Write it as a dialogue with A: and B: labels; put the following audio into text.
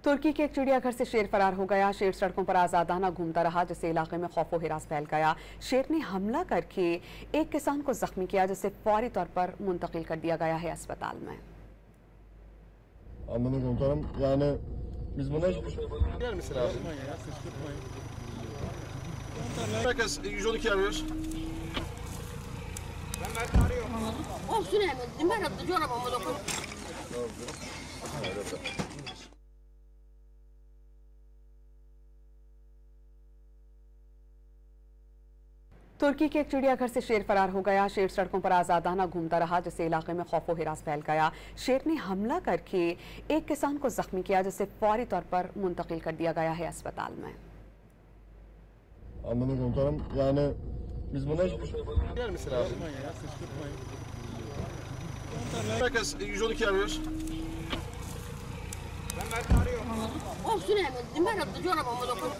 A: तुर्की के एक चिड़ियाघर से शेर फरार हो गया। शेर सड़कों पर आजादाना घूमता रहा, जिससे इलाके में खौफो हिरास फैल गया। शेर ने हमला करके एक किसान को जख्मी किया, जिसे फौरी तौर पर मुंतकिल कर दिया गया है अस्पताल में।
B: Anladım komutanım. Yani biz buna...
C: Yer misin abi? Herkes 112 arıyoruz. Ben arıyorum.
D: Olsun hemen. Ben de çorabımı dokun.
A: तुर्की के एक चिड़ियाघर से शेर फरार हो गया। शेर सड़कों पर आजादाना घूमता रहा, जिससे इलाके में खौफो हिरास फैल गया। शेर ने हमला करके एक किसान को जख्मी किया, जिसे फौरी तौर पर मुंतकिल कर दिया गया है अस्पताल में।
B: Anladım komutanım. Yani biz buna...
C: Yer misin abi? Herkes 112 arıyoruz. Ben arıyorum.
D: Olsun hemen. Ben de çorabımı dokun.